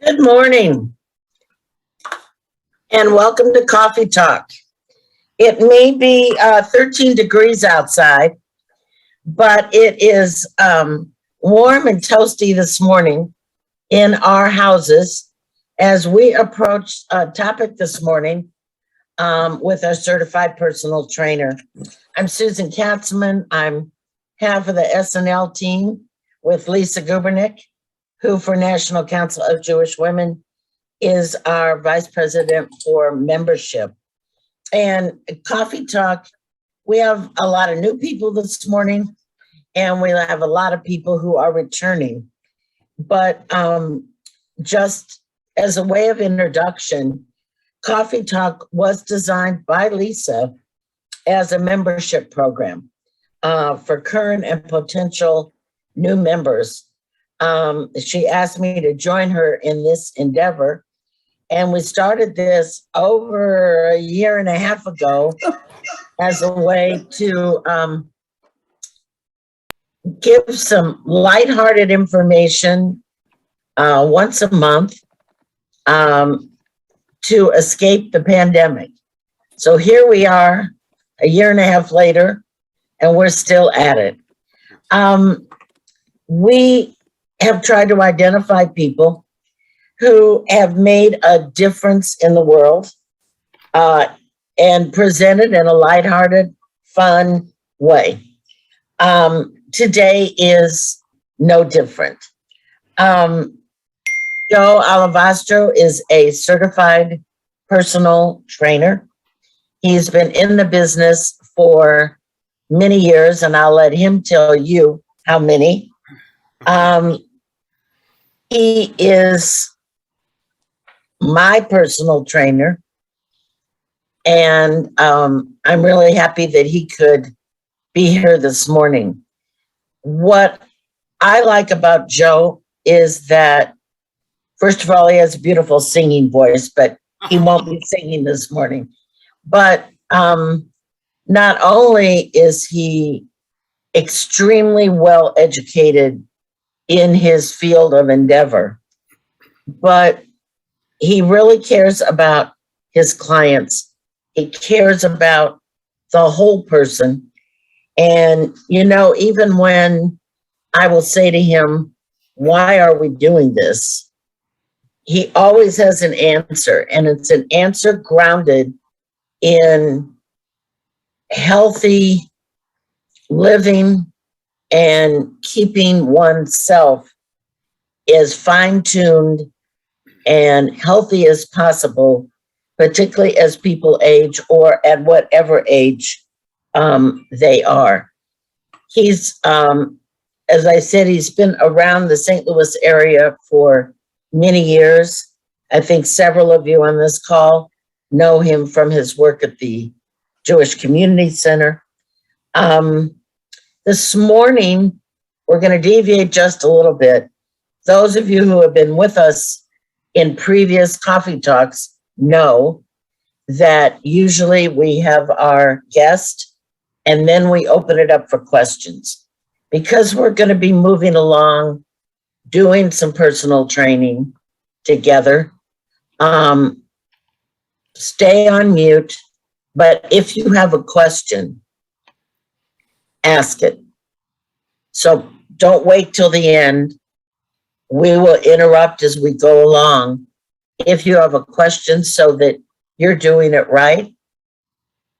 Good morning and welcome to Coffee Talk. It may be 13 degrees outside, but it is warm and toasty this morning in our houses as we approach a topic this morning with our certified personal trainer. I'm Susan Katzman. I'm half of the SNL team with Lisa Gubernick, who for National Council of Jewish Women is our vice president for membership. And Coffee Talk, we have a lot of new people this morning, and we have a lot of people who are returning. But just as a way of introduction, Coffee Talk was designed by Lisa as a membership program for current and potential new members. She asked me to join her in this endeavor, and we started this over a year and a half ago as a way to give some lighthearted information once a month to escape the pandemic. So here we are a year and a half later, and we're still at it. We have tried to identify people who have made a difference in the world and presented in a lighthearted, fun way. Today is no different. Joe Olivastro is a certified personal trainer. He's been in the business for many years, and I'll let him tell you how many. He is my personal trainer, and I'm really happy that he could be here this morning. What I like about Joe is that, first of all, he has a beautiful singing voice, but he won't be singing this morning. But not only is he extremely well educated in his field of endeavor, but he really cares about his clients. He cares about the whole person. And, you know, even when I will say to him, why are we doing this? He always has an answer, and it's an answer grounded in healthy living and keeping oneself as fine-tuned and healthy as possible, particularly as people age or at whatever age they are. He's, as I said, he's been around the St. Louis area for many years. I think several of you on this call know him from his work at the Jewish Community Center. This morning, we're going to deviate just a little bit. Those of you who have been with us in previous coffee talks know that usually we have our guest and then we open it up for questions. Because we're going to be moving along, doing some personal training together. Stay on mute, but if you have a question, ask it. So don't wait till the end. We will interrupt as we go along. If you have a question so that you're doing it right,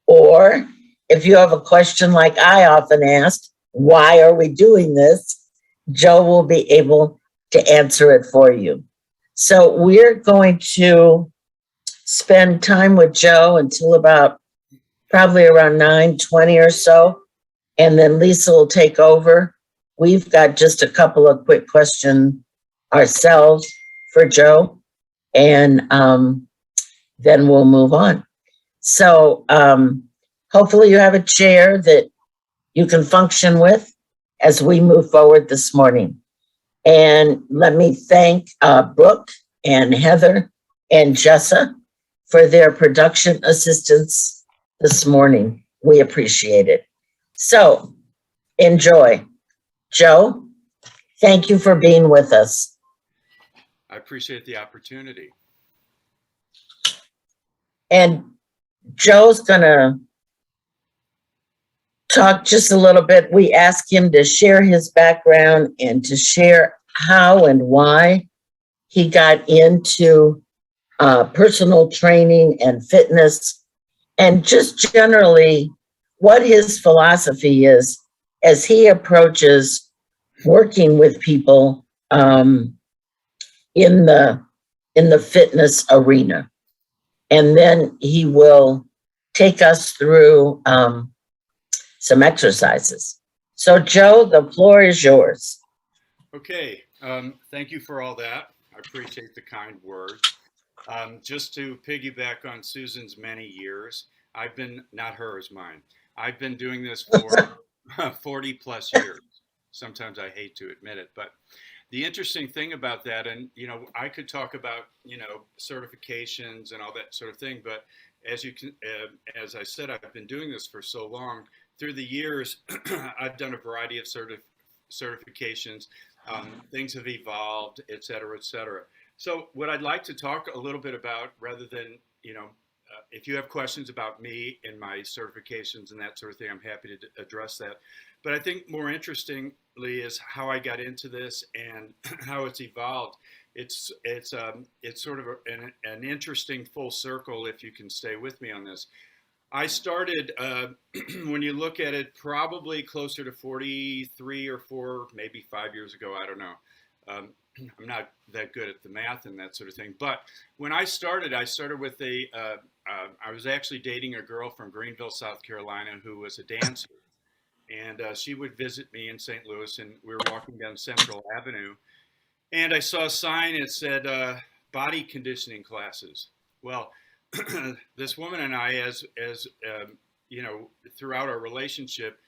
or if you have a question like I often ask, why are we doing this? Joe will be able to answer it for you. So we're going to spend time with Joe until about probably around 9:20 or so. And then Lisa will take over. We've got just a couple of quick questions ourselves for Joe, and then we'll move on. So hopefully you have a chair that you can function with as we move forward this morning. And let me thank Brooke and Heather and Jessa for their production assistance this morning. We appreciate it. So enjoy. Joe, thank you for being with us. I appreciate the opportunity. And Joe's gonna talk just a little bit. We asked him to share his background and to share how and why he got into personal training and fitness, and just generally what his philosophy is as he approaches working with people in the fitness arena. And then he will take us through some exercises. So, Joe, the floor is yours. Okay, thank you for all that. I appreciate the kind words. Just to piggyback on Susan's many years, I've been, not hers, mine. I've been doing this for 40 plus years. Sometimes I hate to admit it, but the interesting thing about that, and I could talk about certifications and all that sort of thing, but as you can, as I said, I've been doing this for so long. Through the years, I've done a variety of certifications. Things have evolved, et cetera, et cetera. So, what I'd like to talk a little bit about, rather than if you have questions about me and my certifications and that sort of thing, I'm happy to address that. But I think more interestingly is how I got into this and how it's evolved. It's sort of an interesting full circle if you can stay with me on this. I started when you look at it, probably closer to 43 or 4, maybe 5 years ago. I don't know. Um, I'm not that good at the math and that sort of thing. But when I started with I was actually dating a girl from Greenville, South Carolina, who was a dancer. And she would visit me in St. Louis, and we were walking down Central Avenue. And I saw a sign that said body conditioning classes. Well, this woman and I, as throughout our relationship,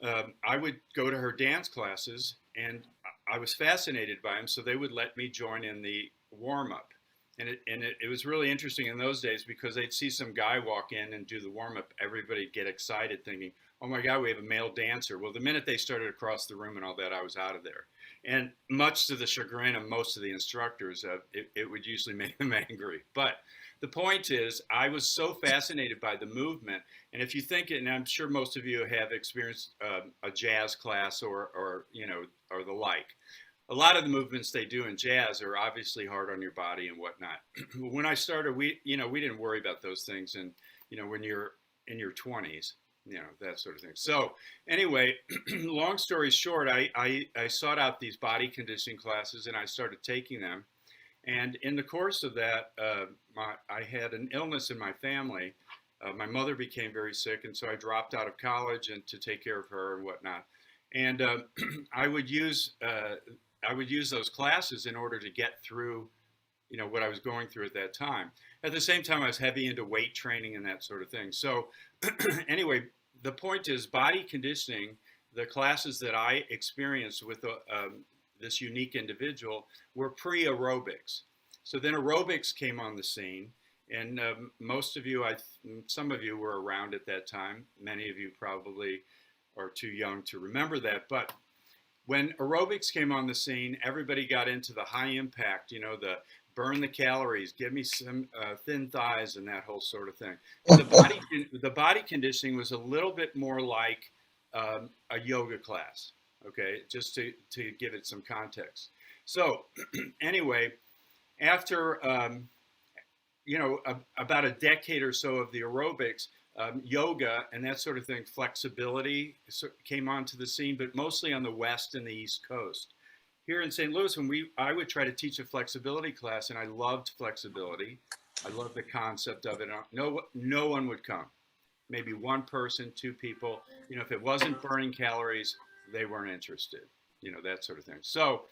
I would go to her dance classes, and I was fascinated by them. So they would let me join in the warm up, and it was really interesting in those days because they'd see some guy walk in and do the warm up. Everybody'd get excited, thinking, "Oh my God, we have a male dancer." Well, the minute they started across the room and all that, I was out of there. And much to the chagrin of most of the instructors, it would usually make them angry. But the point is, I was so fascinated by the movement. And if you think, and I'm sure most of you have experienced a jazz class or the like, a lot of the movements they do in jazz are obviously hard on your body and whatnot. When I started, we didn't worry about those things, and when you're in your 20s, that sort of thing. So anyway, long story short, I sought out these body conditioning classes and I started taking them. And in the course of that, I had an illness in my family. My mother became very sick, and so I dropped out of college and to take care of her and whatnot. And I would use those classes in order to get through, what I was going through at that time. At the same time, I was heavy into weight training and that sort of thing. So anyway, the point is body conditioning. The classes that I experienced with this unique individual were pre-aerobics. So then aerobics came on the scene, and most of you, some of you were around at that time. Many of you probably are too young to remember that. But when aerobics came on the scene, everybody got into the high impact, the burn the calories, give me some thin thighs, and that whole sort of thing. And the body conditioning was a little bit more like a yoga class. Okay, just to give it some context. So anyway, after about a decade or so of the aerobics, yoga and that sort of thing, flexibility came onto the scene, but mostly on the West and the East Coast. Here in St. Louis, I would try to teach a flexibility class, and I loved flexibility. I loved the concept of it. No one would come. Maybe one person, two people. If it wasn't burning calories, they weren't interested. That sort of thing. So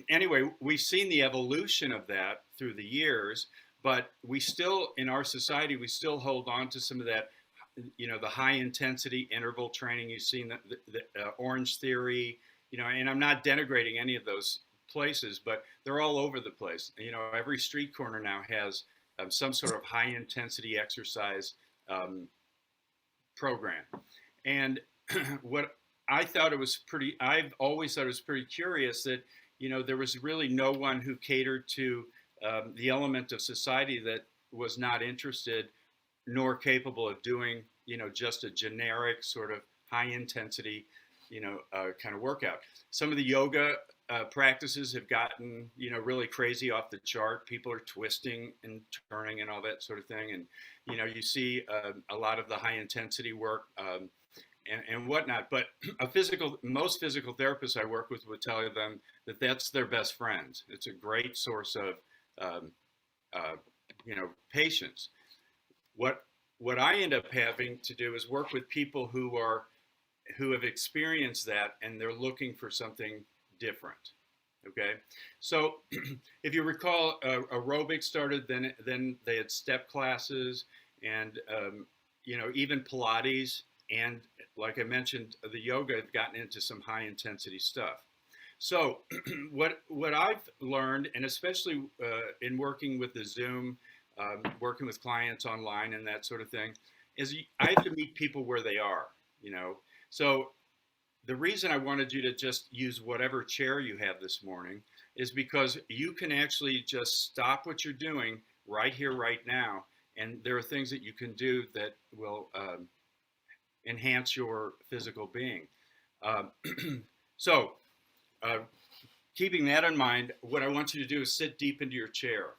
anyway, we've seen the evolution of that through the years, but we still, in our society, we still hold on to some of that, the high intensity interval training. You've seen the Orange Theory, and I'm not denigrating any of those places, but they're all over the place. Every street corner now has some sort of high intensity exercise program. And what I've always thought it was pretty curious that, there was really no one who catered to the element of society that was not interested nor capable of doing, just a generic sort of high intensity, kind of workout. Some of the yoga practices have gotten, really crazy off the chart. People are twisting and turning and all that sort of thing. And, you see a lot of the high intensity work and whatnot. But most physical therapists I work with would tell them that that's their best friend. It's a great source of, um, uh, patience. What I end up having to do is work with people who have experienced that and they're looking for something different. Okay, so if you recall, aerobics started, then they had step classes, and even Pilates, and like I mentioned, the yoga have gotten into some high intensity stuff. So what I've learned, and especially in working with the Zoom, working with clients online and that sort of thing, is I have to meet people where they are. So the reason I wanted you to just use whatever chair you have this morning is because you can actually just stop what you're doing right here, right now, and there are things that you can do that will enhance your physical being. Um, so, uh, keeping that in mind, what I want you to do is sit deep into your chair.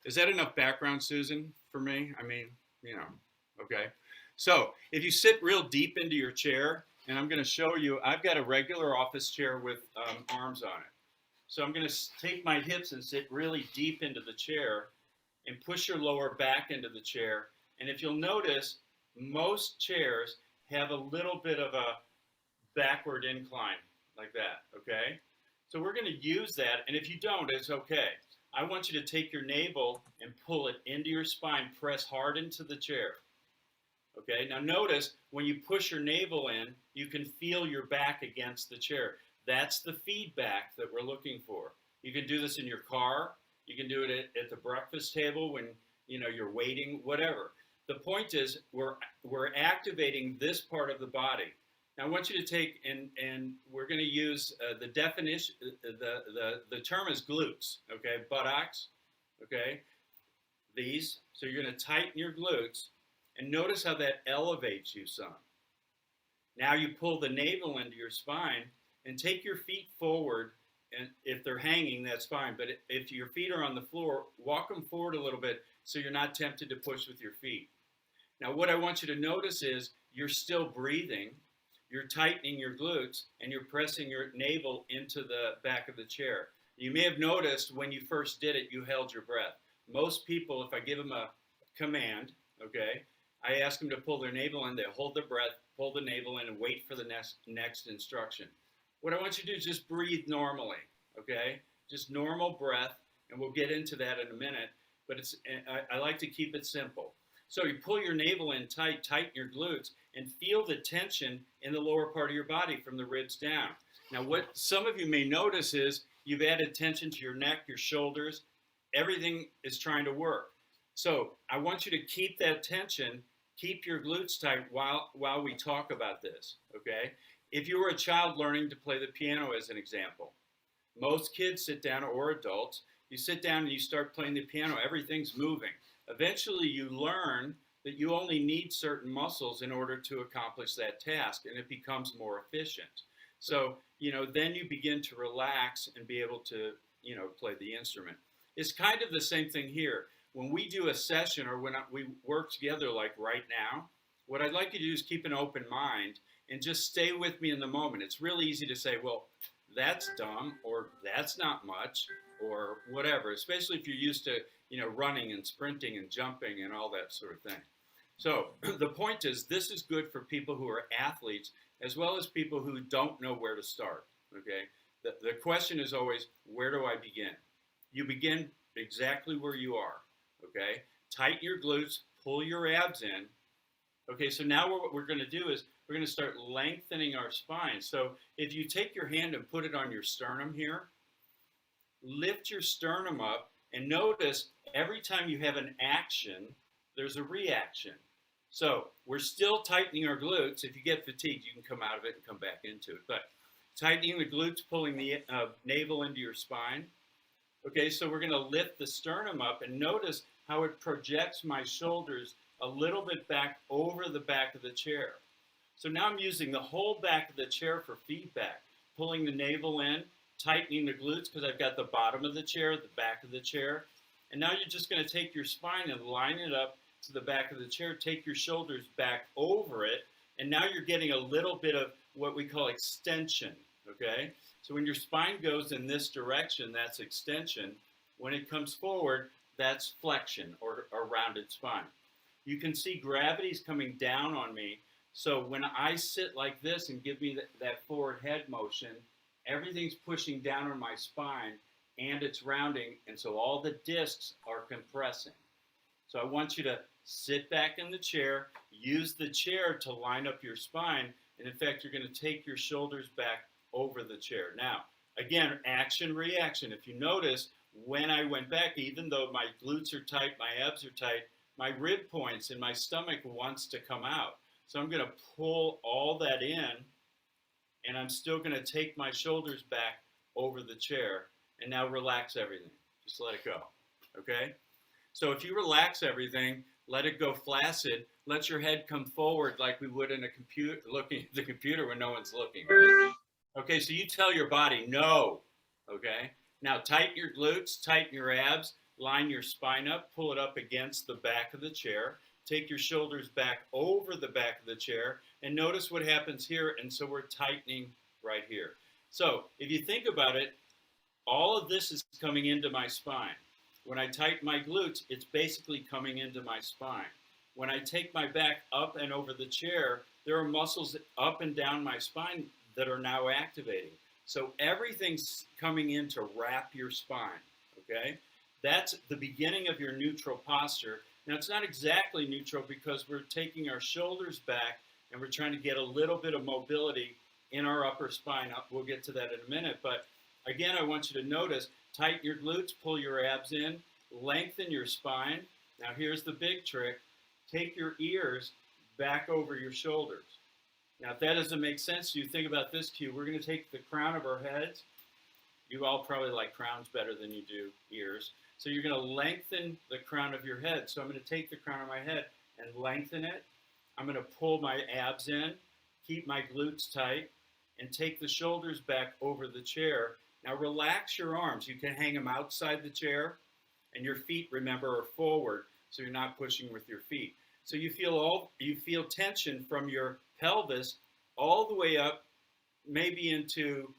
Is that enough background, Susan, for me? I mean, okay. So if you sit real deep into your chair, and I'm going to show you, I've got a regular office chair with arms on it. So I'm going to take my hips and sit really deep into the chair and push your lower back into the chair. And if you'll notice, most chairs have a little bit of a backward incline like that, okay? So we're going to use that, and if you don't, it's okay. I want you to take your navel and pull it into your spine, press hard into the chair. Okay, now notice when you push your navel in, you can feel your back against the chair. That's the feedback that we're looking for. You can do this in your car. You can do it at the breakfast table when you're waiting, whatever. The point is we're activating this part of the body. Now I want you to take and we're going to use the definition. The term is glutes. Okay, buttocks. Okay, these. So you're going to tighten your glutes. And notice how that elevates you some. Now you pull the navel into your spine and take your feet forward. And if they're hanging, that's fine. But if your feet are on the floor, walk them forward a little bit so you're not tempted to push with your feet. Now what I want you to notice is you're still breathing, you're tightening your glutes, and you're pressing your navel into the back of the chair. You may have noticed when you first did it, you held your breath. Most people, if I give them a command, okay, I ask them to pull their navel in, they hold their breath, pull the navel in, and wait for the next instruction. What I want you to do is just breathe normally, okay? Just normal breath, and we'll get into that in a minute, but I like to keep it simple. So you pull your navel in tight, tighten your glutes, and feel the tension in the lower part of your body from the ribs down. Now what some of you may notice is you've added tension to your neck, your shoulders, everything is trying to work. So I want you to keep that tension, keep your glutes tight while we talk about this, okay? If you were a child learning to play the piano as an example, most kids sit down, or adults, you sit down and you start playing the piano, everything's moving. Eventually you learn that you only need certain muscles in order to accomplish that task, and it becomes more efficient. So, then you begin to relax and be able to, play the instrument. It's kind of the same thing here. When we do a session or when we work together like right now, what I'd like you to do is keep an open mind and just stay with me in the moment. It's really easy to say, well, that's dumb, or that's not much, or whatever, especially if you're used to, running and sprinting and jumping and all that sort of thing. So the point is, this is good for people who are athletes as well as people who don't know where to start, okay? The question is always, where do I begin? You begin exactly where you are, okay? Tighten your glutes, pull your abs in. Okay, so now what we're going to do is we're going to start lengthening our spine. So if you take your hand and put it on your sternum here, lift your sternum up, and notice every time you have an action, there's a reaction. So we're still tightening our glutes. If you get fatigued, you can come out of it and come back into it. But tightening the glutes, pulling the navel into your spine. Okay, so we're going to lift the sternum up and notice how it projects my shoulders a little bit back over the back of the chair. So now I'm using the whole back of the chair for feedback, pulling the navel in, tightening the glutes because I've got the bottom of the chair, the back of the chair. And now you're just going to take your spine and line it up to the back of the chair, take your shoulders back over it, and now you're getting a little bit of what we call extension, okay? So when your spine goes in this direction, that's extension. When it comes forward, that's flexion or rounded spine. You can see gravity's coming down on me. So when I sit like this and give me that forward head motion, everything's pushing down on my spine and it's rounding. And so all the discs are compressing. So I want you to sit back in the chair, use the chair to line up your spine. And in fact, you're going to take your shoulders back over the chair. Now, again, action, reaction. If you notice, when I went back, even though my glutes are tight, my abs are tight, my rib points and my stomach wants to come out. So I'm going to pull all that in, and I'm still going to take my shoulders back over the chair, and now relax everything. Just let it go, okay? So if you relax everything, let it go flaccid, let your head come forward like we would in a computer, looking at the computer when no one's looking, right? Okay, so you tell your body no, okay? Now tighten your glutes, tighten your abs, line your spine up, pull it up against the back of the chair, take your shoulders back over the back of the chair, and notice what happens here, and so we're tightening right here. So if you think about it, all of this is coming into my spine. When I tighten my glutes, it's basically coming into my spine. When I take my back up and over the chair, there are muscles up and down my spine that are now activating. So everything's coming in to wrap your spine, okay? That's the beginning of your neutral posture. Now, it's not exactly neutral because we're taking our shoulders back and we're trying to get a little bit of mobility in our upper spine. We'll get to that in a minute. But again, I want you to notice, tighten your glutes, pull your abs in, lengthen your spine. Now, here's the big trick. Take your ears back over your shoulders. Now, if that doesn't make sense to you, think about this cue. We're going to take the crown of our heads. You all probably like crowns better than you do ears. So you're going to lengthen the crown of your head. So I'm going to take the crown of my head and lengthen it. I'm going to pull my abs in, keep my glutes tight, and take the shoulders back over the chair. Now relax your arms. You can hang them outside the chair, and your feet, remember, are forward, so you're not pushing with your feet. So you feel tension from your pelvis all the way up, maybe into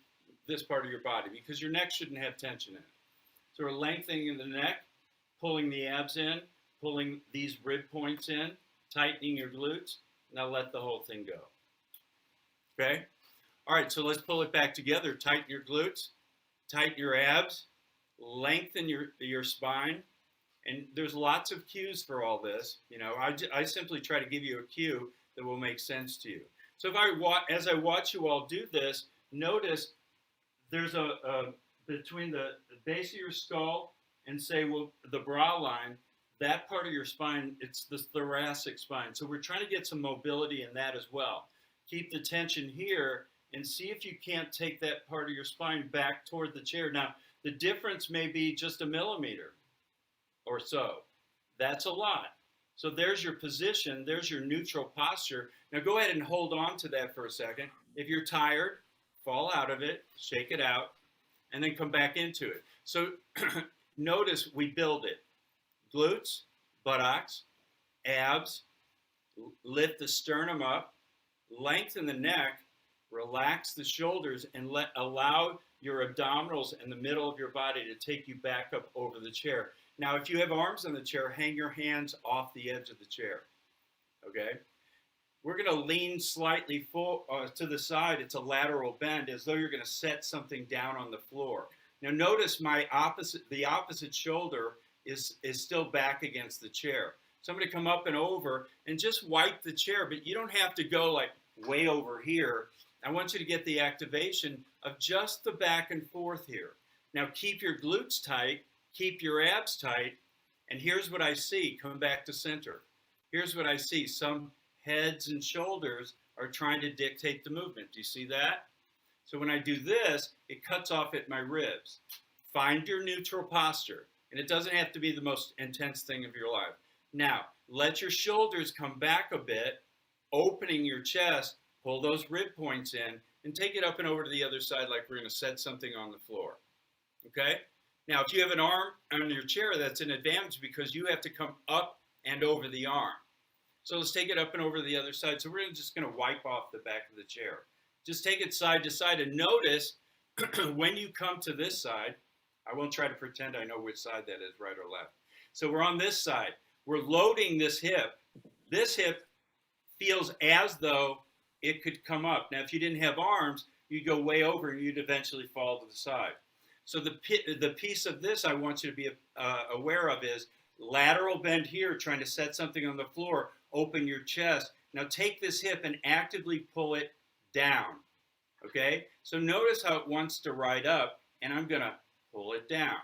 this part of your body, because your neck shouldn't have tension in it. So we're lengthening the neck, pulling the abs in, pulling these rib points in, tightening your glutes. Now let the whole thing go. Okay? All right, so let's pull it back together. Tighten your glutes, tighten your abs, lengthen your spine. And there's lots of cues for all this. You know, I simply try to give you a cue that will make sense to you. So as I watch you all do this, notice there's between the base of your skull and say, well, the brow line, that part of your spine, it's the thoracic spine. So we're trying to get some mobility in that as well. Keep the tension here and see if you can't take that part of your spine back toward the chair. Now, the difference may be just a millimeter or so. That's a lot. So there's your position. There's your neutral posture. Now go ahead and hold on to that for a second. If you're tired, fall out of it, shake it out, and then come back into it. So notice we build it. Glutes, buttocks, abs, lift the sternum up, lengthen the neck, relax the shoulders, and allow your abdominals and the middle of your body to take you back up over the chair. Now, if you have arms on the chair, hang your hands off the edge of the chair, okay? We're going to lean slightly to the side. It's a lateral bend, as though you're going to set something down on the floor. Now, notice the opposite shoulder is still back against the chair. So I'm going to come up and over and just wipe the chair, but you don't have to go like way over here. I want you to get the activation of just the back and forth here. Now, keep your glutes tight, keep your abs tight, and here's what I see. Come back to center. Here's what I see. Some heads and shoulders are trying to dictate the movement. Do you see that? So when I do this, it cuts off at my ribs. Find your neutral posture. And it doesn't have to be the most intense thing of your life. Now, let your shoulders come back a bit, opening your chest, pull those rib points in, and take it up and over to the other side like we're going to set something on the floor. Okay? Now, if you have an arm on your chair, that's an advantage because you have to come up and over the arm. So let's take it up and over to the other side. So we're just going to wipe off the back of the chair. Just take it side to side and notice when you come to this side, I won't try to pretend I know which side that is, right or left. So we're on this side. We're loading this hip. This hip feels as though it could come up. Now, if you didn't have arms, you'd go way over and you'd eventually fall to the side. So the piece of this I want you to be aware of is lateral bend here, trying to set something on the floor, open your chest. Now take this hip and actively pull it down, okay? So notice how it wants to ride up, and I'm gonna pull it down.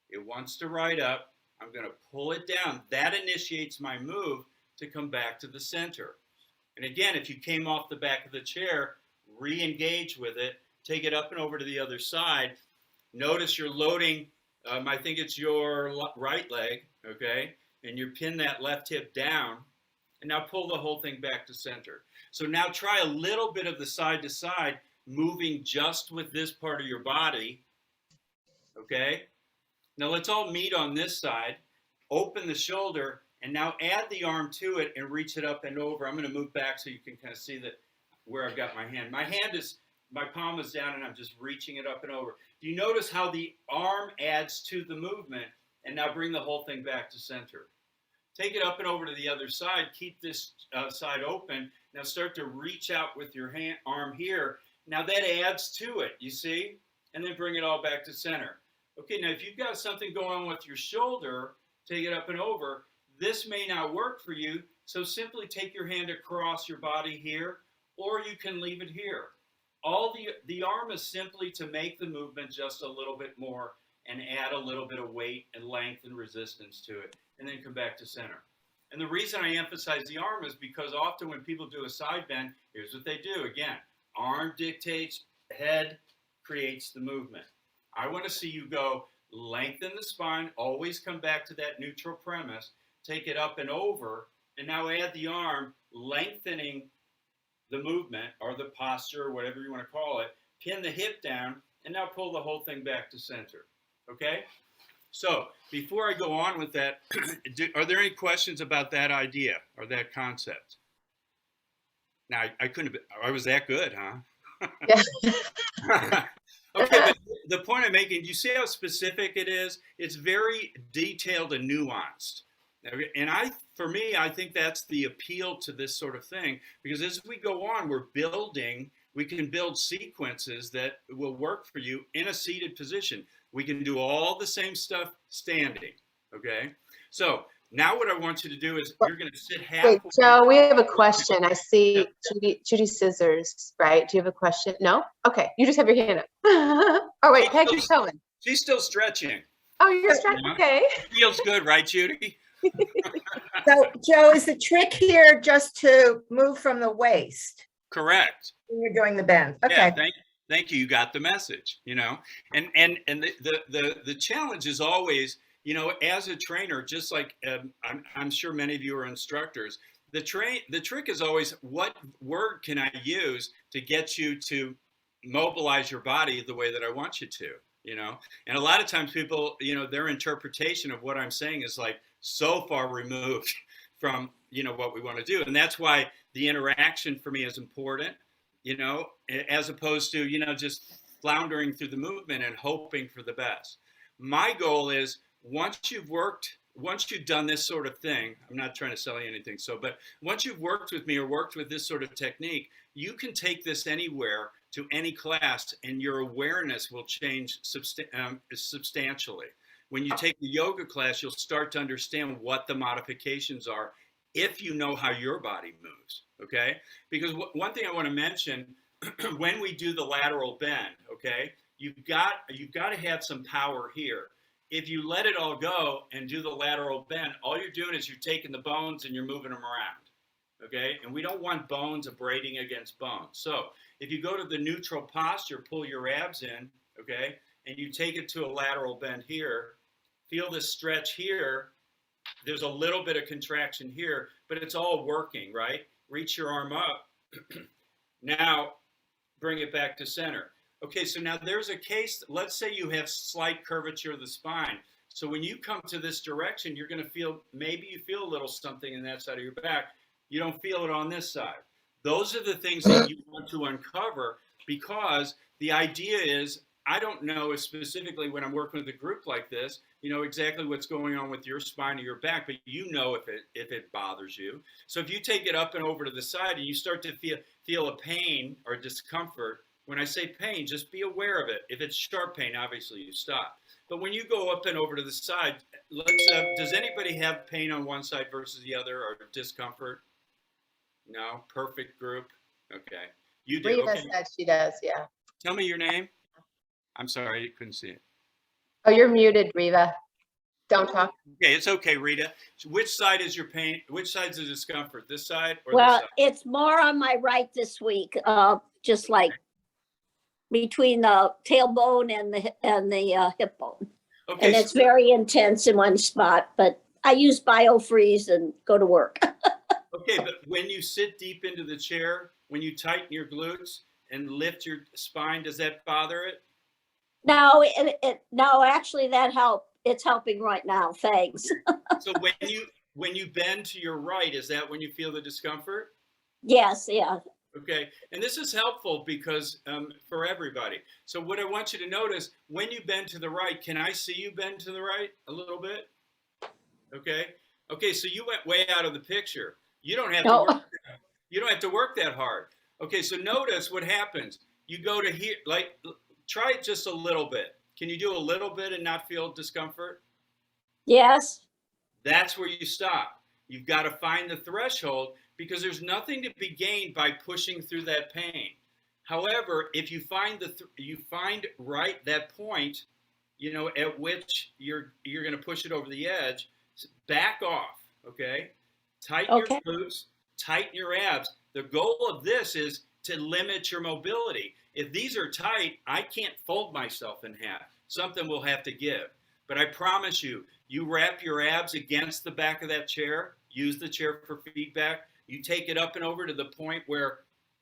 It wants to ride up, I'm gonna pull it down. That initiates my move to come back to the center. And again, if you came off the back of the chair, re-engage with it, take it up and over to the other side. Notice you're loading, I think it's your right leg, okay? And you pin that left hip down, and now pull the whole thing back to center. So now try a little bit of the side to side, moving just with this part of your body, okay? Now let's all meet on this side, open the shoulder, and now add the arm to it and reach it up and over. I'm gonna move back so you can kind of see that where I've got my hand. My palm is down and I'm just reaching it up and over. Do you notice how the arm adds to the movement? And now bring the whole thing back to center. Take it up and over to the other side. Keep this side open. Now start to reach out with your arm here. Now that adds to it, you see? And then bring it all back to center. Okay, now if you've got something going on with your shoulder, take it up and over. This may not work for you, so simply take your hand across your body here, or you can leave it here. All the arm is simply to make the movement just a little bit more and add a little bit of weight and length and resistance to it, and then come back to center. And the reason I emphasize the arm is because often when people do a side bend, here's what they do. Again, arm dictates, head creates the movement. I want to see you go lengthen the spine, always come back to that neutral premise, take it up and over, and now add the arm, lengthening the movement or the posture or whatever you want to call it, pin the hip down, and now pull the whole thing back to center. Okay? So before I go on with that, are there any questions about that idea or that concept? Now, I was that good, huh? Yeah. Okay, but the point I'm making, do you see how specific it is? It's very detailed and nuanced. And for me, I think that's the appeal to this sort of thing, because as we go on, we can build sequences that will work for you in a seated position. We can do all the same stuff standing, okay? So now what I want you to do is you're gonna sit halfway. Wait, Joe, we have a question. I see Judy Scissors, right? Do you have a question? No? Okay, you just have your hand up. Oh, wait, Peg, you're going. She's still stretching. Oh, you're stretching, okay. Feels good, right, Judy? So, Joe, is the trick here just to move from the waist Correct. when you're doing the bend? Okay. Yeah, thank you. You got the message, and the challenge is always, as a trainer, just like I'm sure many of you are instructors, the trick is always, what word can I use to get you to mobilize your body the way that I want you to, and a lot of times people, their interpretation of what I'm saying is like so far removed from, what we want to do. And that's why the interaction for me is important, as opposed to, just floundering through the movement and hoping for the best. My goal is once you've done this sort of thing, I'm not trying to sell you anything. But once you've worked with me or worked with this sort of technique, you can take this anywhere to any class and your awareness will change substantially. When you take the yoga class, you'll start to understand what the modifications are if you know how your body moves, okay? Because one thing I want to mention, when we do the lateral bend, okay, you've got to have some power here. If you let it all go and do the lateral bend, all you're doing is you're taking the bones and you're moving them around, okay? And we don't want bones abrading against bones. So if you go to the neutral posture, pull your abs in, okay, and you take it to a lateral bend here, feel this stretch here. There's a little bit of contraction here, but it's all working, right? Reach your arm up. Now, bring it back to center. Okay, so now there's a case, let's say you have slight curvature of the spine. So when you come to this direction, you're going to feel, maybe you feel a little something in that side of your back. You don't feel it on this side. Those are the things that you want to uncover, because the idea is, I don't know specifically when I'm working with a group like this, you know exactly what's going on with your spine or your back, but you know if it bothers you. So if you take it up and over to the side and you start to feel a pain or discomfort, when I say pain, just be aware of it. If it's sharp pain, obviously you stop. But when you go up and over to the side, does anybody have pain on one side versus the other, or discomfort? No? Perfect group? Okay. You do. Reva Okay. said she does, yeah. Tell me your name. I'm sorry, I couldn't see it. Oh, you're muted, Reva. Don't talk. Okay, it's okay, Rita. So which side is your pain? Which side's the discomfort? This side or Well, this side? it's more on my right this week, just like between the tailbone and the hip bone. Okay, And it's very intense in one spot, but I use BioFreeze and go to work. okay, but when you sit deep into the chair, when you tighten your glutes and lift your spine, does that bother it? No, no, actually that helped. It's helping right now. Thanks. So when you bend to your right, is that when you feel the discomfort? Yes, yeah. Okay, and this is helpful because for everybody. So what I want you to notice, when you bend to the right, can I see you bend to the right a little bit? Okay. Okay, so you went way out of the picture. You don't have No. to work. You don't have to work that hard. Okay, so notice what happens. You go to here, like, try it just a little bit. Can you do a little bit and not feel discomfort? Yes. That's where you stop. You've got to find the threshold, because there's nothing to be gained by pushing through that pain. However, if you find right that point, you know, at which you're going to push it over the edge, back off, okay? Tighten Okay. your glutes, tighten your abs. The goal of this is to limit your mobility. If these are tight, I can't fold myself in half. Something will have to give. But I promise you, you wrap your abs against the back of that chair, use the chair for feedback, you take it up and over to the point where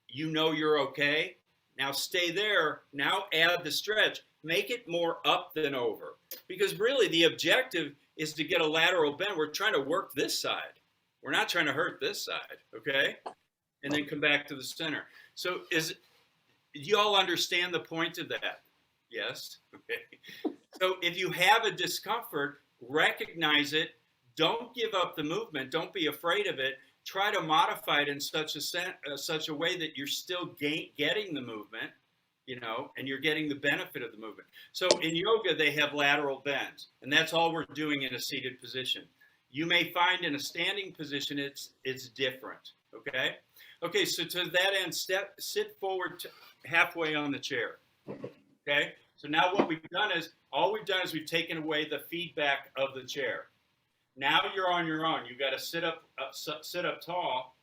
you know you're okay. Now stay there. Now add the stretch. Make it more up than over. Because really the objective is to get a lateral bend. We're trying to work this side. We're not trying to hurt this side, okay? And then come back to the center. So you all understand the point of that? Yes? Okay. So if you have a discomfort, recognize it. Don't give up the movement. Don't be afraid of it. Try to modify it in such a way that you're still getting the movement, you know, and you're getting the benefit of the movement. So in yoga, they have lateral bends, and that's all we're doing in a seated position. You may find in a standing position, it's different, okay? Okay, so to that end, sit forward halfway on the chair, okay? So now what we've done is, we've taken away the feedback of the chair. Now you're on your own. You've got to sit up tall,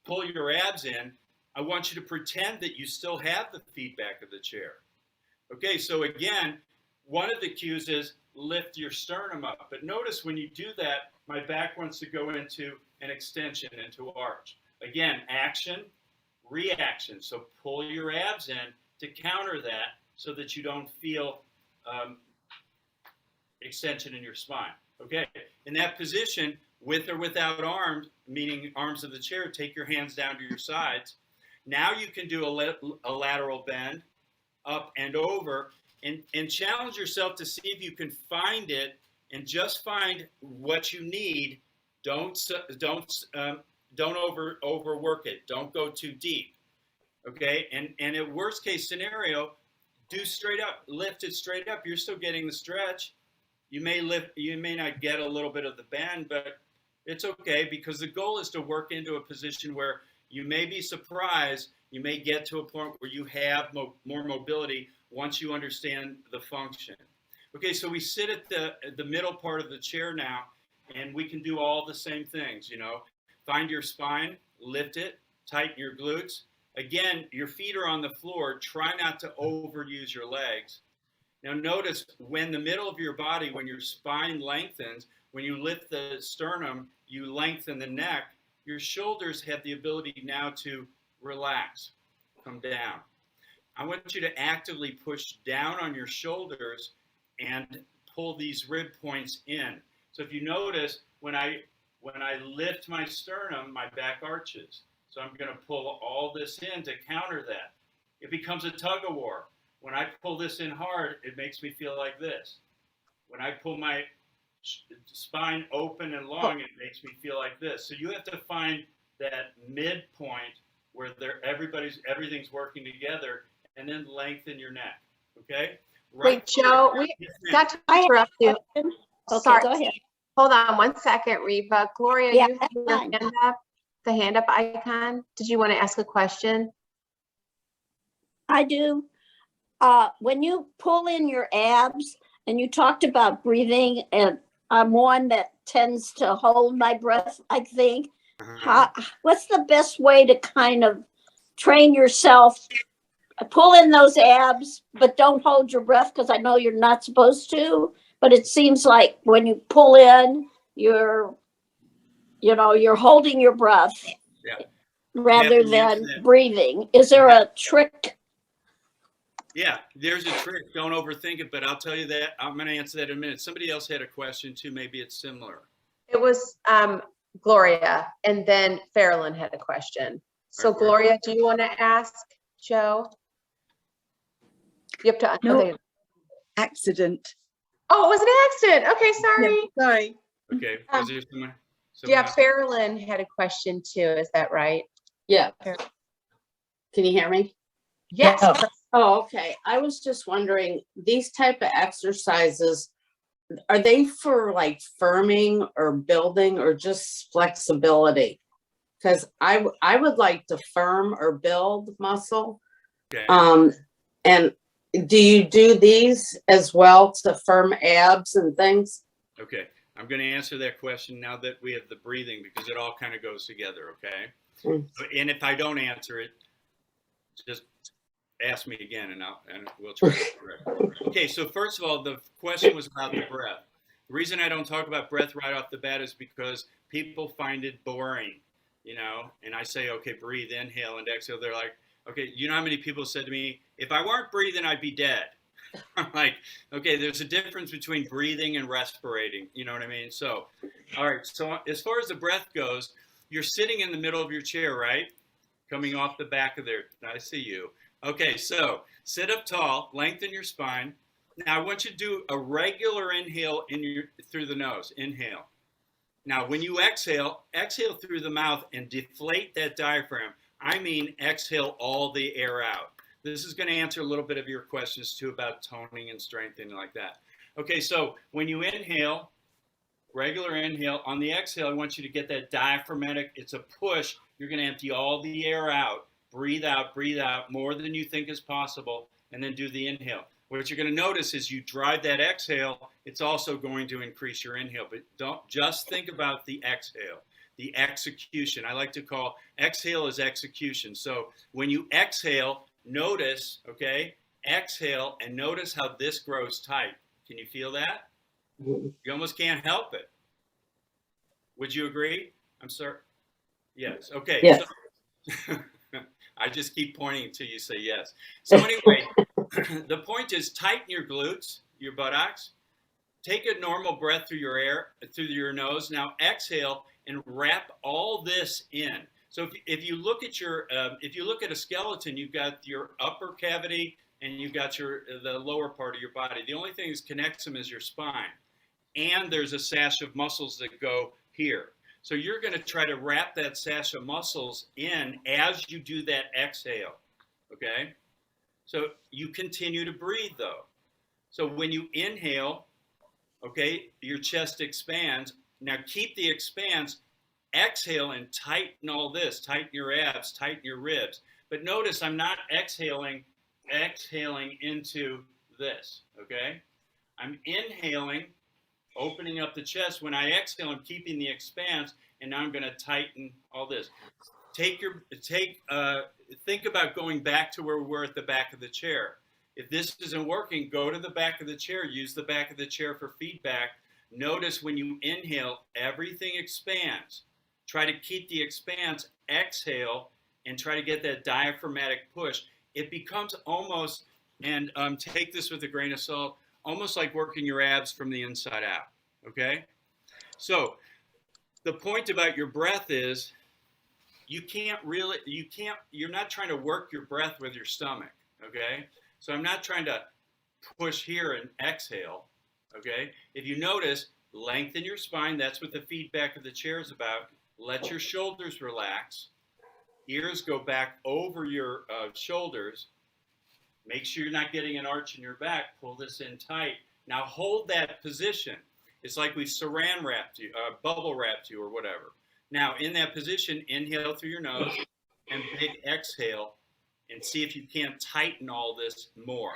pull your abs in. I want you to pretend that you still have the feedback of the chair. Okay, so again, one of the cues is lift your sternum up. But notice when you do that, my back wants to go into an extension, into arch. Again, action, reaction. So pull your abs in to counter that so that you don't feel extension in your spine. Okay, in that position, with or without arms, meaning arms of the chair, take your hands down to your sides. Now you can do a lateral bend up and over, and challenge yourself to see if you can find it, and just find what you need. Don't overwork it. Don't go too deep. Okay, and in worst case scenario, do straight up, lift it straight up. You're still getting the stretch. You may not get a little bit of the bend, but it's okay, because the goal is to work into a position where you may be surprised. You may get to a point where you have more mobility once you understand the function. Okay, so we sit at the middle part of the chair now, and we can do all the same things, you know. Find your spine, lift it, tighten your glutes, Again, your feet are on the floor. Try not to overuse your legs. Now notice when the middle of your body, when your spine lengthens, when you lift the sternum, you lengthen the neck, your shoulders have the ability now to relax, come down. I want you to actively push down on your shoulders and pull these rib points in. So if you notice, when I lift my sternum, my back arches. So I'm going to pull all this in to counter that. It becomes a tug of war. When I pull this in hard, it makes me feel like this. When I pull my spine open and long, it makes me feel like this. So you have to find that midpoint where everything's working together, and then lengthen your neck. Okay? Wait, Joe, not to interrupt you. Okay, Sorry. go ahead. Hold on one second, Reba. Gloria, Yeah, you have your fine. hand up, the hand up icon. Did you want to ask a question? I do. When you pull in your abs and you talked about breathing, and I'm one that tends to hold my breath, I think. What's the best way to kind of train yourself? Pull in those abs, but don't hold your breath, because I know you're not supposed to. But it seems like when you pull in, you're holding your breath rather than breathing. Is there a trick? Yeah, there's a trick. Don't overthink it, but I'll tell you that. I'm going to answer that in a minute. Somebody else had a question too. Maybe it's similar. It was Gloria, and then Farrellyn had a question. So All right. Gloria, do you want to ask Joe? You have to. No. Accident. Oh, it was an accident. Okay, sorry. Yeah, sorry. Okay. Was there someone Yeah, else? Farrellyn had a question too. Is that right? Yeah. Fair. Can you hear me? Yes. Yeah. Oh, okay. I was just wondering, these type of exercises, are they for like firming or building or just flexibility? Because I would like to firm or build muscle. Okay. And do you do these as well to firm abs and things? Okay. I'm going to answer that question now that we have the breathing, because it all kind of goes together. Okay. Mm. And if I don't answer it, just ask me again, and we'll try to correct. Okay. So first of all, the question was about the breath. The reason I don't talk about breath right off the bat is because people find it boring, and I say, okay, breathe, inhale and exhale. They're like, okay, you know how many people said to me, if I weren't breathing, I'd be dead. I'm like, okay, there's a difference between breathing and respirating. You know what I mean? So, all right. So as far as the breath goes, you're sitting in the middle of your chair, right? Coming off the back of there. I see you. Okay. So sit up tall, lengthen your spine. Now I want you to do a regular inhale through the nose. Inhale. Now, when you exhale through the mouth and deflate that diaphragm. I mean, exhale all the air out. This is going to answer a little bit of your questions too about toning and strengthening like that. Okay, so when you inhale, regular inhale, on the exhale, I want you to get that diaphragmatic, it's a push. You're going to empty all the air out, breathe out more than you think is possible, and then do the inhale. What you're going to notice is you drive that exhale, it's also going to increase your inhale, but don't just think about the exhale. The execution. I like to call exhale is execution. So when you exhale, notice, okay, exhale and notice how this grows tight. Can you feel that? You almost can't help it. Would you agree? I'm sorry. Yes. Okay. Yes. So, I just keep pointing until you say yes. So anyway, the point is tighten your glutes, your buttocks. Take a normal breath through your nose. Now exhale and wrap all this in. So if you look at a skeleton, you've got your upper cavity and you've got the lower part of your body. The only thing that connects them is your spine, and there's a sash of muscles that go here. So you're going to try to wrap that sash of muscles in as you do that exhale. Okay. So you continue to breathe though. So when you inhale, okay, your chest expands. Now keep the expanse. Exhale and tighten all this. Tighten your abs, tighten your ribs. But notice I'm not exhaling into this, okay? I'm inhaling, opening up the chest. When I exhale, I'm keeping the expanse, and now I'm going to tighten all this. think about going back to where we were at the back of the chair. If this isn't working, go to the back of the chair, use the back of the chair for feedback. Notice when you inhale, everything expands. Try to keep the expanse, exhale, and try to get that diaphragmatic push. It becomes almost, and take this with a grain of salt, almost like working your abs from the inside out, okay? So the point about your breath is you're not trying to work your breath with your stomach, okay? So I'm not trying to push here and exhale, okay? If you notice, lengthen your spine. That's what the feedback of the chair is about. Let your shoulders relax. Ears go back over your shoulders. Make sure you're not getting an arch in your back. Pull this in tight. Now hold that position. It's like we've saran wrapped you, bubble wrapped you or whatever. Now in that position, inhale through your nose and big exhale and see if you can't tighten all this more,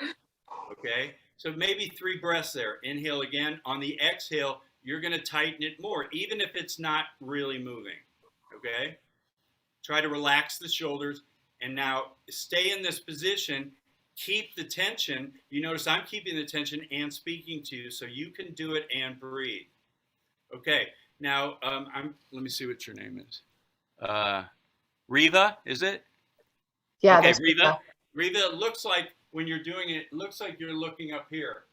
okay? So maybe 3 breaths there. Inhale again. On the exhale, you're gonna tighten it more, even if it's not really moving, okay? Try to relax the shoulders and now stay in this position. Keep the tension. You notice I'm keeping the tension and speaking to you so you can do it and breathe. Okay, now let me see what your name is. Riva, is it? Yeah. Okay, that's Riva. Riva, it looks like when you're doing it, it looks like you're looking up here.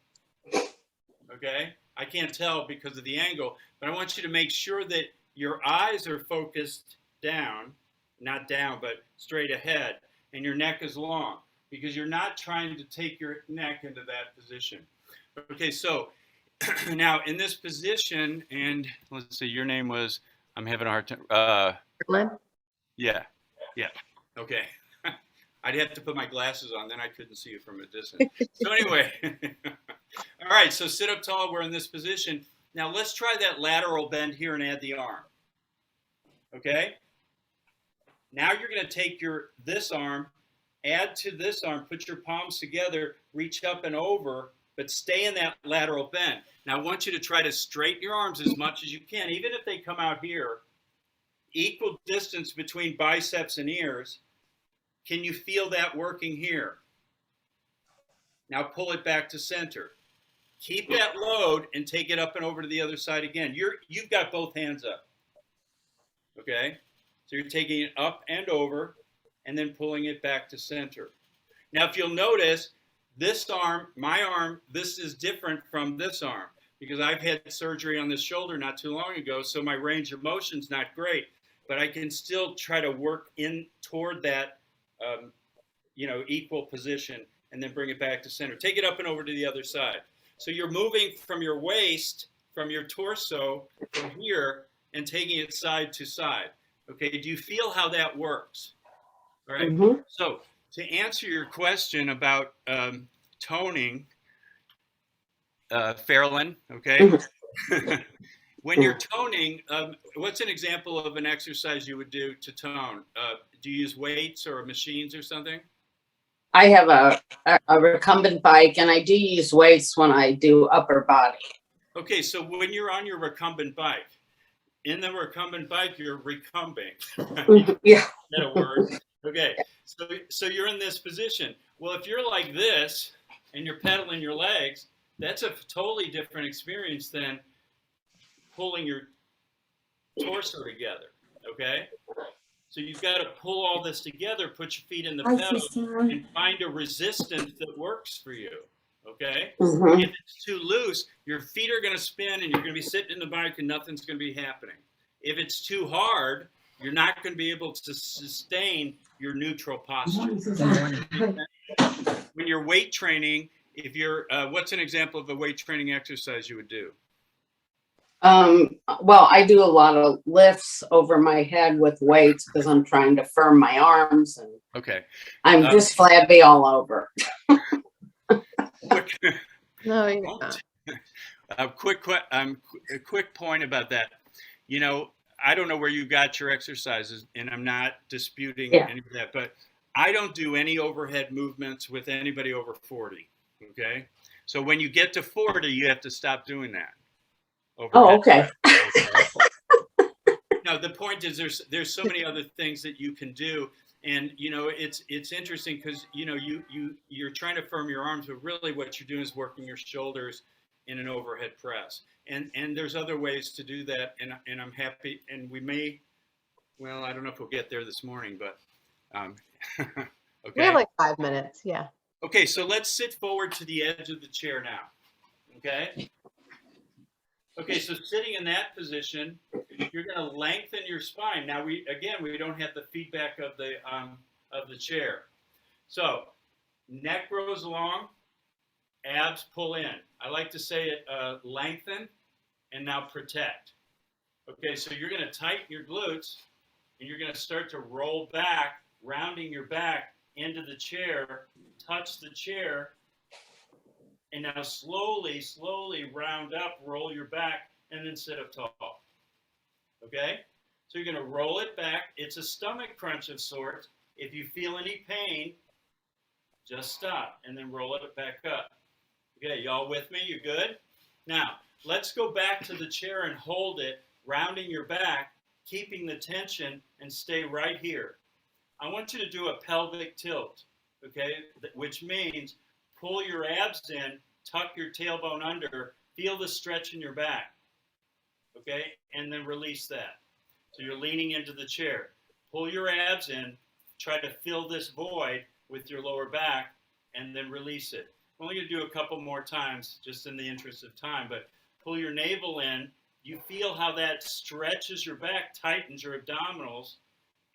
Okay, I can't tell because of the angle, but I want you to make sure that your eyes are focused down, not down, but straight ahead, and your neck is long because you're not trying to take your neck into that position. Okay, so now in this position, and let's see, your name was, I'm having a hard time. Lynn? Yeah. Okay. I'd have to put my glasses on, then I couldn't see you from a distance. So anyway, all right, so sit up tall, we're in this position. Now let's try that lateral bend here and add the arm, okay? Now you're gonna take this arm, add to this arm, put your palms together, reach up and over, but stay in that lateral bend. Now I want you to try to straighten your arms as much as you can, even if they come out here, equal distance between biceps and ears. Can you feel that working here? Now pull it back to center. Keep that load and take it up and over to the other side again. You've got both hands up. Okay? So you're taking it up and over and then pulling it back to center. Now if you'll notice, this arm, my arm, this is different from this arm because I've had surgery on this shoulder not too long ago, so my range of motion's not great, but I can still try to work in toward that equal position and then bring it back to center. Take it up and over to the other side. So you're moving from your waist, from your torso, from here, and taking it side to side. Okay, do you feel how that works? All right, So to answer your question about toning, Fairlyn, okay? When you're toning, what's an example of an exercise you would do to tone? Do you use weights or machines or something? I have a recumbent bike and I do use weights when I do upper body. Okay, so when you're on your recumbent bike, in the recumbent bike, you're recumbing. Yeah. Is that a word? Okay, so you're in this position. Well, if you're like this and you're pedaling your legs, that's a totally different experience than pulling your torso together, okay? So you've got to pull all this together, put your feet in the pedal, and find a resistance that works for you, okay? If it's too loose, your feet are going to spin and you're going to be sitting in the bike and nothing's going to be happening. If it's too hard, you're not going to be able to sustain your neutral posture. When you're weight training, if you're, what's an example of a weight training exercise you would do? Well, I do a lot of lifts over my head with weights because I'm trying to firm my arms and Okay. I'm just flabby all over. No, you're not. A quick point about that. You know, I don't know where you got your exercises, and I'm not disputing any of that, but I don't do any overhead movements with anybody over 40. Okay. So when you get to 40, you have to stop doing that. Oh, okay. No, the point is there's so many other things that you can do. And, you know, it's interesting because, you know, you're trying to firm your arms, but really what you're doing is working your shoulders in an overhead press. And there's other ways to do that. And I'm happy. And we may, well, I don't know if we'll get there this morning, but, We okay. have like 5 minutes. Yeah. Okay, so let's sit forward to the edge of the chair now. Okay. Okay, so sitting in that position, you're going to lengthen your spine. Now we don't have the feedback of the chair. So neck grows long, abs pull in. I like to say it lengthen and now protect. Okay, so you're going to tighten your glutes and you're going to start to roll back, rounding your back into the chair, touch the chair, and now slowly, slowly round up, roll your back, and then sit up tall. Okay? So you're going to roll it back. It's a stomach crunch of sorts. If you feel any pain, just stop and then roll it back up. Okay, y'all with me? You good? Now, let's go back to the chair and hold it, rounding your back, keeping the tension, and stay right here. I want you to do a pelvic tilt, okay, which means pull your abs in, tuck your tailbone under, feel the stretch in your back, okay, and then release that. So you're leaning into the chair. Pull your abs in, try to fill this void with your lower back, and then release it. I'm only going to do a couple more times just in the interest of time, but pull your navel in. You feel how that stretches your back, tightens your abdominals,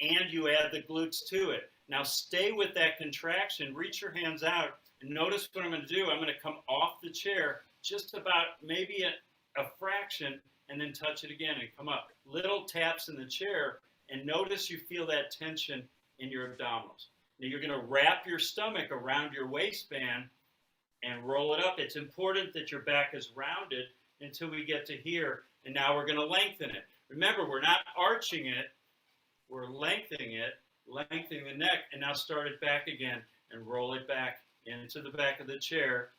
and you add the glutes to it. Now stay with that contraction, reach your hands out, and notice what I'm going to do. I'm going to come off the chair just about maybe a fraction and then touch it again and come up. Little taps in the chair, and notice you feel that tension in your abdominals. Now you're going to wrap your stomach around your waistband and roll it up. It's important that your back is rounded until we get to here, and now we're going to lengthen it. Remember, we're not arching it. We're lengthening it, lengthening the neck, and now start it back again and roll it back into the back of the chair.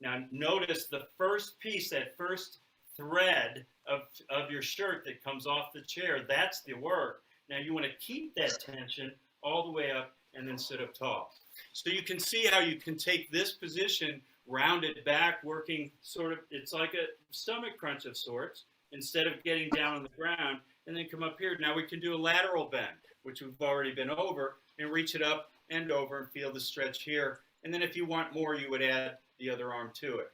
Now notice the first piece, that first thread of your shirt that comes off the chair, that's the work. Now you want to keep that tension all the way up and then sit up tall. So you can see how you can take this position, round it back, working sort of, it's like a stomach crunch of sorts, instead of getting down on the ground, and then come up here. Now we can do a lateral bend, which we've already been over, and reach it up and over and feel the stretch here. And then if you want more, you would add the other arm to it.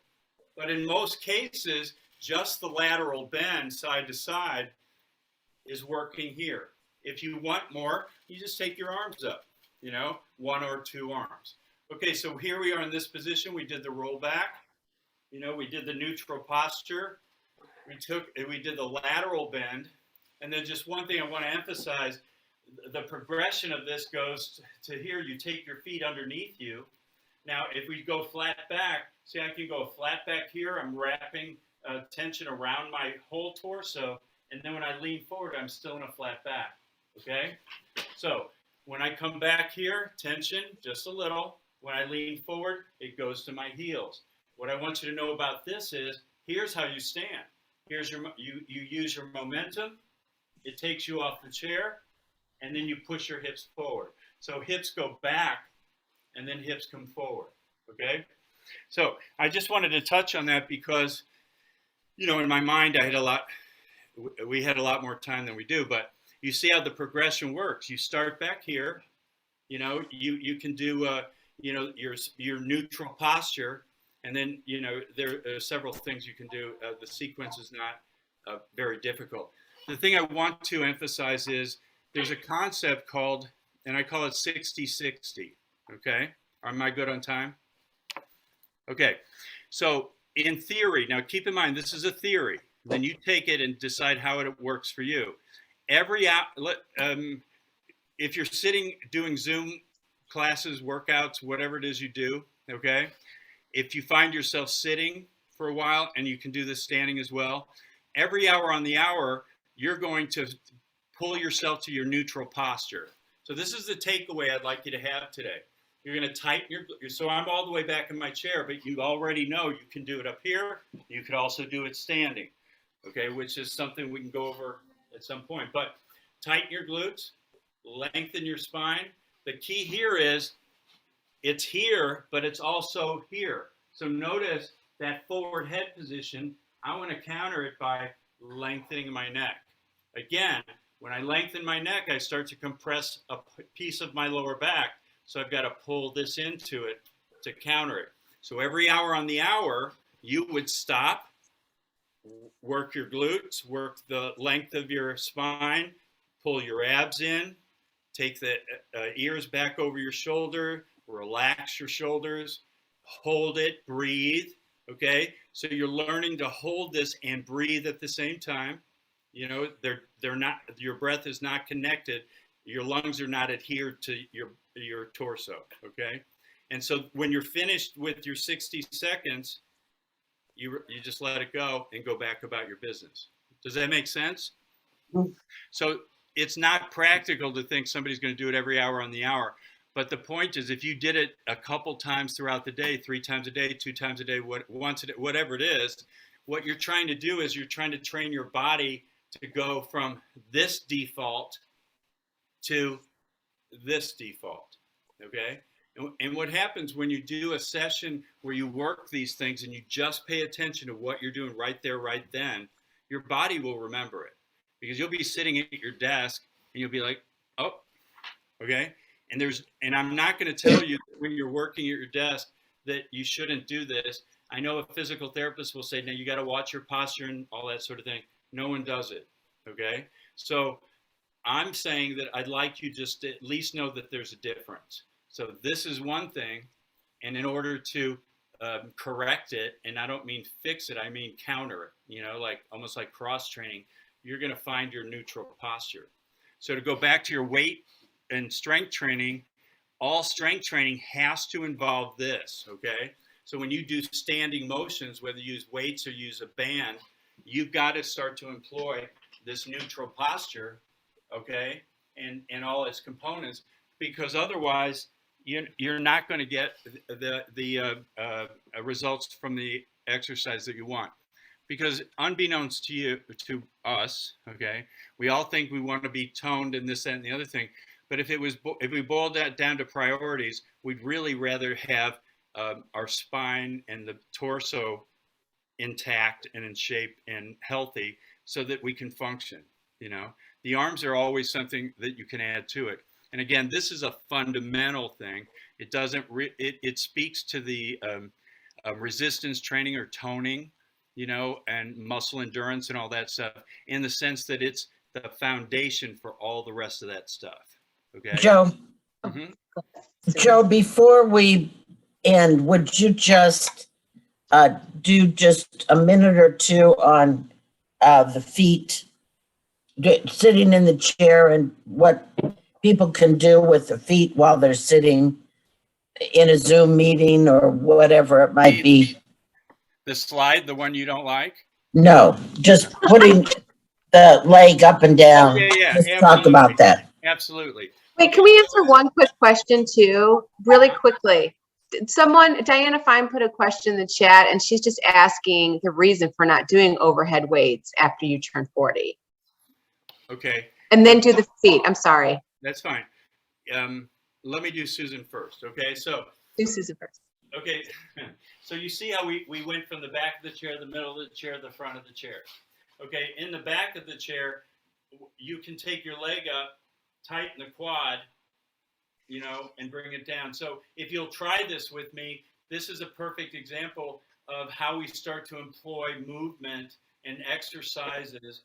But in most cases, just the lateral bend side to side is working here. If you want more, you just take your arms up, you know, 1 or 2 arms. Okay, so here we are in this position. We did the roll back. You know, we did the neutral posture. We did the lateral bend. And then just one thing I want to emphasize, the progression of this goes to here. You take your feet underneath you. Now, if we go flat back, see, I can go flat back here. I'm wrapping tension around my whole torso. And then when I lean forward, I'm still in a flat back. Okay? So when I come back here, tension, just a little. When I lean forward, it goes to my heels. What I want you to know about this is, here's how you stand. Here's you use your momentum. It takes you off the chair, and then you push your hips forward. So hips go back, and then hips come forward, okay? So I just wanted to touch on that because, you know, in my mind, we had a lot more time than we do, but you see how the progression works. You start back here, you know, you can do, you know, your neutral posture, and then, you know, there are several things you can do. The sequence is not very difficult. The thing I want to emphasize is there's a concept called, and I call it 60-60, okay? Am I good on time? Okay, so in theory, now keep in mind, this is a theory. Then you take it and decide how it works for you. If you're sitting doing Zoom classes, workouts, whatever it is you do, okay? If you find yourself sitting for a while, and you can do this standing as well, every hour on the hour, you're going to pull yourself to your neutral posture. So this is the takeaway I'd like you to have today. You're going to tighten so I'm all the way back in my chair, but you already know you can do it up here. You could also do it standing, okay, which is something we can go over at some point. But tighten your glutes, lengthen your spine. The key here is it's here, but it's also here. So notice that forward head position. I want to counter it by lengthening my neck. Again, when I lengthen my neck, I start to compress a piece of my lower back. So I've got to pull this into it to counter it. So every hour on the hour, you would stop, work your glutes, work the length of your spine, pull your abs in, take the ears back over your shoulder, relax your shoulders, hold it, breathe, okay? So you're learning to hold this and breathe at the same time. You know, they're not, your breath is not connected. Your lungs are not adhered to your torso, okay? And so when you're finished with your 60 seconds, you just let it go and go back about your business. Does that make sense? Mm. So it's not practical to think somebody's going to do it every hour on the hour. But the point is, if you did it a couple times throughout the day, 3 times a day, 2 times a day, once a day, whatever it is, what you're trying to do is you're trying to train your body to go from this default to this default, okay? And what happens when you do a session where you work these things and you just pay attention to what you're doing right there, right then, your body will remember it. Because you'll be sitting at your desk and you'll be like, oh, okay? And I'm not going to tell you when you're working at your desk that you shouldn't do this. I know a physical therapist will say, now you got to watch your posture and all that sort of thing. No one does it, okay? So I'm saying that I'd like you just to at least know that there's a difference. So this is one thing, and in order to correct it, and I don't mean fix it, I mean counter it, you know, like almost like cross training, you're going to find your neutral posture. So to go back to your weight and strength training, all strength training has to involve this, okay? So when you do standing motions, whether you use weights or use a band, you've got to start to employ this neutral posture, okay, and all its components, because otherwise you're not going to get the results from the exercise that you want. Because unbeknownst to us, okay, we all think we want to be toned and this, that, and the other thing. But if we boiled that down to priorities, we'd really rather have our spine and the torso intact and in shape and healthy so that we can function, you know. The arms are always something that you can add to it. And again, this is a fundamental thing. It doesn't, it speaks to the resistance training or toning, you know, and muscle endurance and all that stuff, in the sense that it's the foundation for all the rest of that stuff. Okay. Joe, Mhm. Joe, before we end, would you just do just a minute or two on the feet, sitting in the chair, and what people can do with the feet while they're sitting in a Zoom meeting or whatever it might be? The slide, the one you don't like? No, just putting the leg up and down. Yeah, Just talk absolutely. about that. Absolutely. Wait, can we answer one quick question too, really quickly? Did someone, Diana Fine put a question in the chat, and she's just asking the reason for not doing overhead weights after you turn 40. Okay, And then do the feet. I'm sorry. that's fine. Let me do Susan first. Okay, so Do Susan first. okay, so you see how we went from the back of the chair, the middle of the chair, the front of the chair. Okay, in the back of the chair, you can take your leg up, tighten the quad, you know, and bring it down. So if you'll try this with me, this is a perfect example of how we start to employ movement and exercises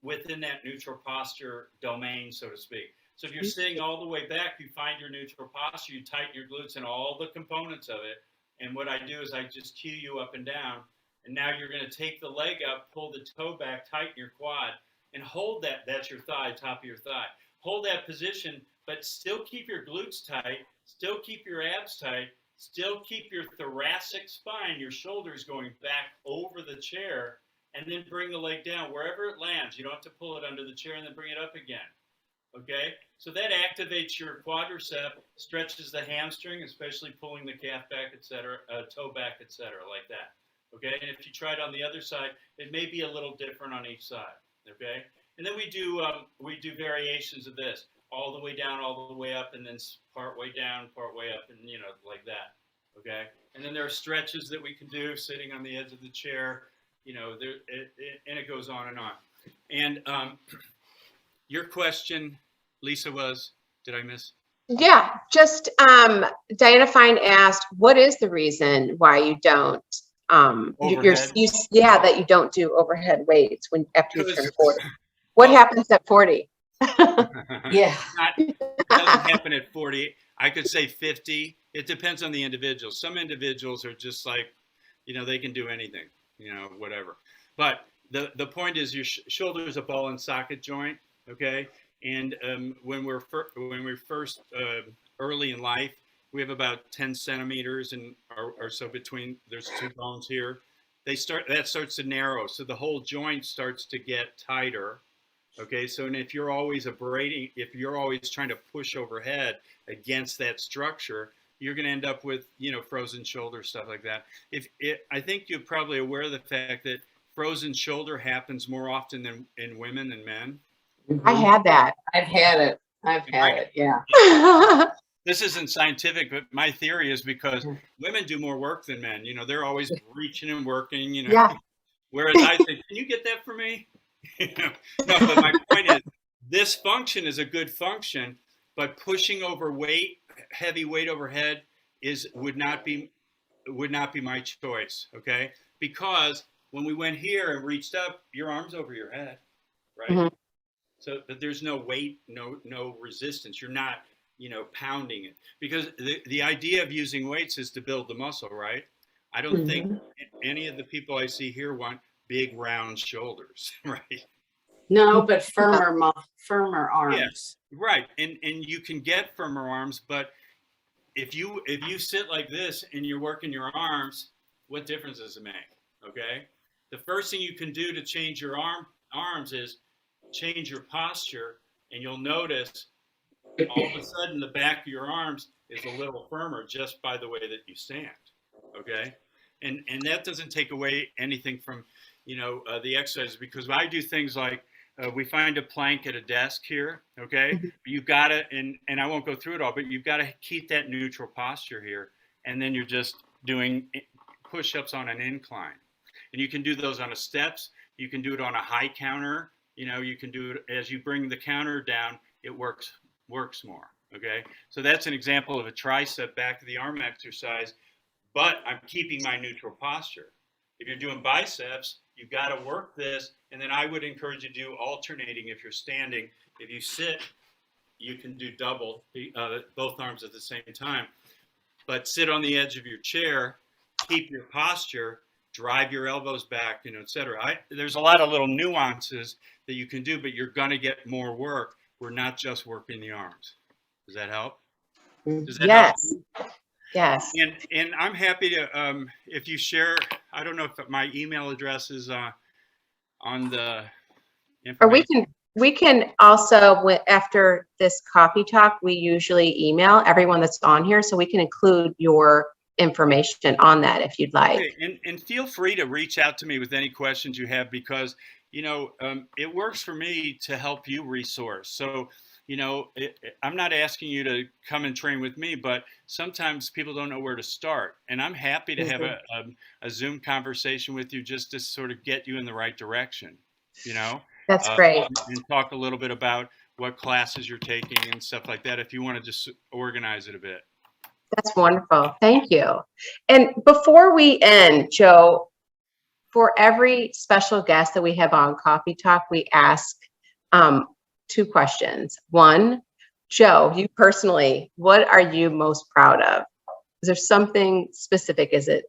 within that neutral posture domain, so to speak. So if you're sitting all the way back, you find your neutral posture, you tighten your glutes and all the components of it. And what I do is I just cue you up and down. And now you're going to take the leg up, pull the toe back, tighten your quad, and hold that. That's your thigh, top of your thigh. Hold that position, but still keep your glutes tight, still keep your abs tight, still keep your thoracic spine, your shoulders going back over the chair, and then bring the leg down wherever it lands. You don't have to pull it under the chair and then bring it up again. Okay, so that activates your quadricep, stretches the hamstring, especially pulling the calf back, etc., toe back, etc., like that. Okay, and if you try it on the other side, it may be a little different on each side. Okay, And then we do variations of this, all the way down, all the way up, and then part way down, part way up, and like that. Okay. And then there are stretches that we can do sitting on the edge of the chair. And it goes on and on. And your question, Lisa, was, did I miss? Yeah, just Diana Fine asked, what is the reason why you don't Overhead? that you don't do overhead weights after you turn 40? What Well, happens at 40? Yeah. It doesn't happen at 40. I could say 50. It depends on the individual. Some individuals are just like, they can do anything, whatever. But the point is, your shoulder is a ball and socket joint, okay? And when we're first early in life, we have about 10 centimeters or so between. There's two bones here. That starts to narrow, so the whole joint starts to get tighter. Okay, so and if you're always if you're always trying to push overhead against that structure, you're going to end up with frozen shoulder, stuff like that. I think you're probably aware of the fact that frozen shoulder happens more often in women than men. I had that. I've had it. Yeah. This isn't scientific, but my theory is because women do more work than men. They're always reaching and working. Yeah. Whereas I say, can you get that for me? No, but my point is, this function is a good function, but pushing over heavy weight overhead would not be my choice. Okay, because when we went here and reached up, your arm's over your head, right? Mhm. So, but there's no weight, no resistance. You're not, pounding it, because the idea of using weights is to build the muscle, right? I don't think any of the people I see here want big round shoulders, right? No, but firmer arms. Yes, right. And you can get firmer arms, but if you sit like this and you're working your arms, what difference does it make? Okay? The first thing you can do to change your arms is change your posture, and you'll notice all of a sudden the back of your arms is a little firmer just by the way that you stand. Okay? And that doesn't take away anything from the exercises, because I do things like we find a plank at a desk here, okay? You've got to, and I won't go through it all, but you've got to keep that neutral posture here, and then you're just doing push-ups on an incline. And you can do those on a steps, you can do it on a high counter, you can do it as you bring the counter down, it works more, okay? So that's an example of a tricep back of the arm exercise, but I'm keeping my neutral posture. If you're doing biceps, you've got to work this, and then I would encourage you to do alternating if you're standing. If you sit, you can do double, both arms at the same time. But sit on the edge of your chair, keep your posture, drive your elbows back, et cetera. There's a lot of little nuances that you can do, but you're going to get more work. We're not just working the arms. Does that help? Does that Yes. help? Yes. And I'm happy to, if you share, I don't know if my email address is on the information. Or we can also, after this coffee talk, we usually email everyone that's on here, so we can include your information on that if you'd like. Okay. And feel free to reach out to me with any questions you have, because it works for me to help you resource. So I'm not asking you to come and train with me, but sometimes people don't know where to start. And I'm happy to have a Zoom conversation with you just to sort of get you in the right direction, That's great. and talk a little bit about what classes you're taking and stuff like that, if you want to just organize it a bit. That's wonderful. Thank you. And before we end, Joe, for every special guest that we have on Coffee Talk, we ask two questions. One, Joe, you personally, what are you most proud of? Is there something specific? Is it,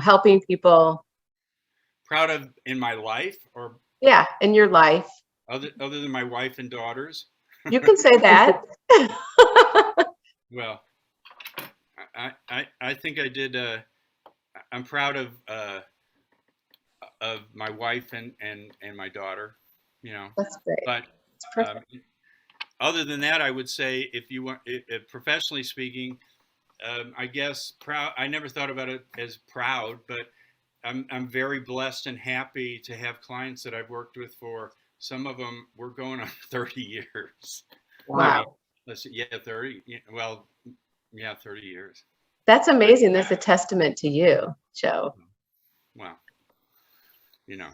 helping people? Proud of in my life, or Yeah, in your life. other than my wife and daughters? You can say that. Well, I think I did. I'm proud of my wife and my daughter. That's great. But That's perfect. other than that, I would say, if you want, professionally speaking, I guess proud. I never thought about it as proud, but I'm very blessed and happy to have clients that I've worked with for some of them we're going on 30 years. Wow. Let's see, yeah, 30. Well, yeah, 30 years. That's amazing. That's a testament to you, Joe. Wow. You know.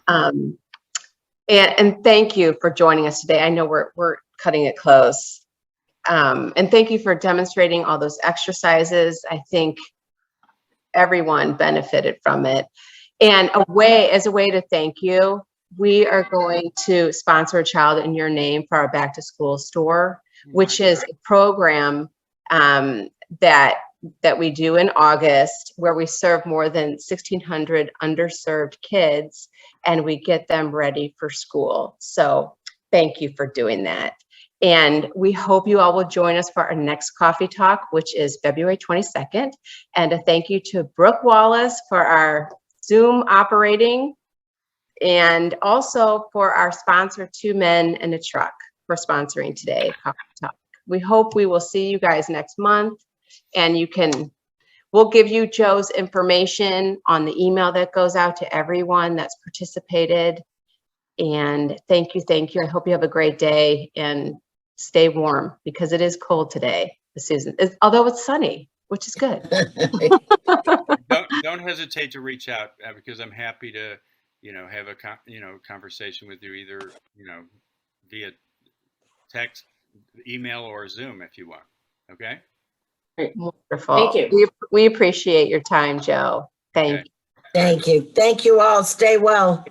And thank you for joining us today. I know we're cutting it close. And thank you for demonstrating all those exercises. I think everyone benefited from it. And as a way to thank you, we are going to sponsor a child in your name for our back to school store, which is a program that we do in August, where we serve more than 1,600 underserved kids and we get them ready for school. So thank you for doing that. And we hope you all will join us for our next coffee talk, which is February 22nd. And a thank you to Brooke Wallace for our Zoom operating, and also for our sponsor, 2 Men and a Truck, for sponsoring today coffee talk. We hope we will see you guys next month, and we'll give you Joe's information on the email that goes out to everyone that's participated. And thank you. I hope you have a great day and stay warm, because it is cold today, Susan, although it's sunny, which is good. Don't hesitate to reach out, because I'm happy to, have a conversation with you, either, via text, email, or Zoom if you want. Okay. Wonderful. Thank you. We appreciate your time, Joe. Thank you. Thank you. Thank you all. Stay well.